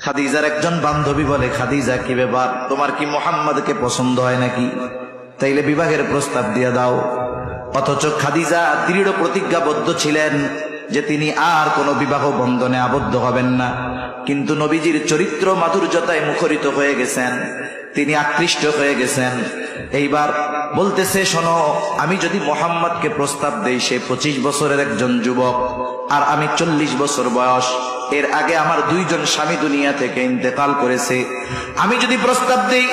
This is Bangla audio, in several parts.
খাদিজার একজন বান্ধবী বলে, খাদিজা কি ব্যাপার, তোমার কি মুহাম্মদকে পছন্দ হয় নাকি? তাইলে বিবাহের প্রস্তাব দিয়ে দাও। অথচ খাদিজা দৃঢ় প্রতিজ্ঞাবদ্ধ ছিলেন যে তিনি আর কোনো বিবাহ বন্ধনে আবদ্ধ হবেন না। কিন্তু নবীজির চরিত্র মাধুর্যতায় মুখরিত হয়ে গেছেন, তিনি আকৃষ্ট হয়ে গেছেন। এইবার বলতেছে, শোনো, আমি যদি মুহাম্মদকে প্রস্তাব দেই, সে 25 বছরের একজন যুবক, আর আমি 40 বছর বয়স। এর আগে আমার 2 জন স্বামী দুনিয়া থেকে ইন্তেকাল করেছে। আমি যদি প্রস্তাব দেই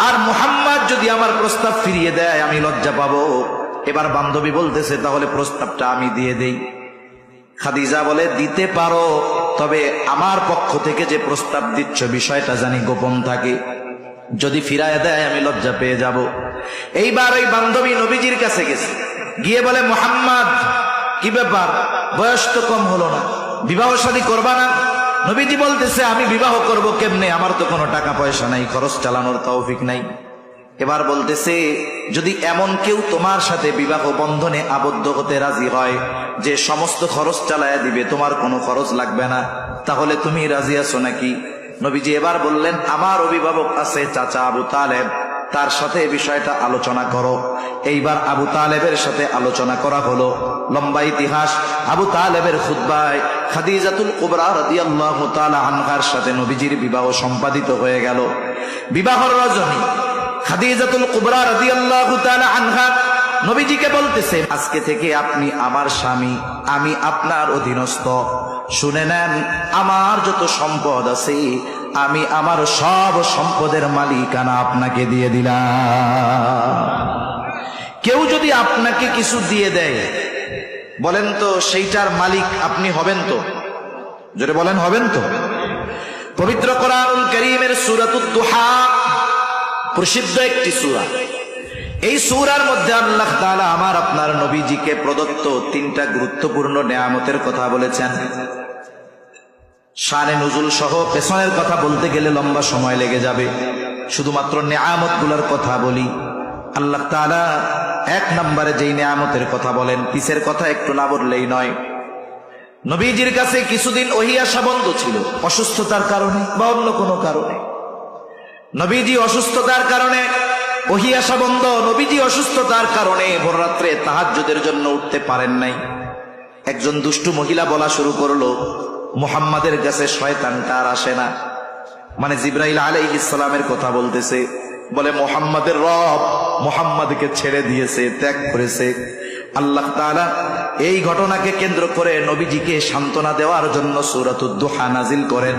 আর মুহাম্মদ যদি আমার প্রস্তাব ফিরিয়ে দেয়, আমি লজ্জা পাবো। এবার বান্ধবী বলতেছে, তাহলে প্রস্তাবটা আমি দিয়ে দেই। খাদিজা বলে, দিতে পারো, তবে আমার পক্ষ থেকে যে প্রস্তাব দিচ্ছ বিষয়টা জানি গোপন থাকে, যদি ফিরায় দেয় আমি লজ্জা পেয়ে যাব। এইবার ওই বান্ধবী নবীজির কাছে গেছে, গিয়ে বলে, মুহাম্মদ কি ব্যাপার, বয়স তো কম হলো না, বিবাহ শাদী করবা না? নবীজি বলতেছে, আমি বিবাহ করব কেমনে, আমার তো কোনো টাকা পয়সা নাই, খরচ চালানোর তৌফিক নাই। এবার বলতেছে, যদি এমন কেউ তোমার সাথে বিবাহ বন্ধনে আবদ্ধ হতে রাজি হয় যে সমস্ত খরচ চালায়া দিবে, তোমার কোনো খরচ লাগবে না, তাহলে তুমি রাজি আছো নাকি? নবীজি এবার বললেন, আমার অভিভাবক আছে চাচা আবু তালেব, তার সাথে বিষয়টা আলোচনা করো। এইবার আবু তালেবের সাথে আলোচনা করা হলো। লম্বা ইতিহাস। আবু তালেবের খুতবায় খাদিজাতুল কুবরা রাদিয়াল্লাহু তাআলা আনহার সাথে নবীজির বিবাহ সম্পাদিত হয়ে গেল। বিবাহর রজনী খাদিজাতুল কুবরা রাদিয়াল্লাহু তাআলা আনহা নবীজিকে বলতেছে, আজকে থেকে আপনি আমার স্বামী, আমি আপনার অধীনস্থ। শুনে নেন, আমার যত সম্পদ আছে আমি আমার সব সম্পদের মালিকানা আপনাকে দিয়ে দিলাম। কেউ যদি আপনাকে কিছু দিয়ে দেয়, বলেন তো সেইটার মালিক আপনি হবেন তো? জোরে বলেন, হবেন তো? পবিত্র কোরআনুল কারীমের সূরাতুদ দুহা প্রসিদ্ধ একটি সূরা। এই সূরার মধ্যে আল্লাহ তাআলা আমার আপনার নবীজিকে প্রদত্ত 3টা গুরুত্বপূর্ণ নেয়ামতের কথা বলেছেন। শানে নুজুল সহ পেছনের কথা বলতে গেলে লম্বা সময় লেগে যাবে, শুধুমাত্র নেয়ামতগুলোর কথা বলি। আল্লাহ তাআলা 1 নম্বরে যেই নেয়ামতের কথা বলেন, পিছের কথা একটু না বললেই নয়। নবীজির কাছে কিছুদিন ওহী আসা বন্ধ ছিল, অসুস্থতার কারণে বা অন্য কোনো কারণে। নবীজি অসুস্থতার কারণে ওহী আসা বন্ধ। নবীজি অসুস্থতার কারণে ভোর রাত্রে তাহাজ্জুদের জন্য উঠতে পারেন নাই। একজন দুষ্টু মহিলা বলা শুরু করলো, মুহাম্মাদের কাছে শয়তানটা আর আসে না। মানে জিবরাইল আলাইহিস সালামের কথা বলতেছে। বলে, মুহাম্মাদের রব মুহাম্মাদকে ছেড়ে দিয়েছে, ত্যাগ করেছে। আল্লাহ তাআলা এই ঘটনাকে কেন্দ্র করে নবীজিকে সান্ত্বনা দেওয়ার জন্য সূরাতুদ দুহা নাজিল করেন।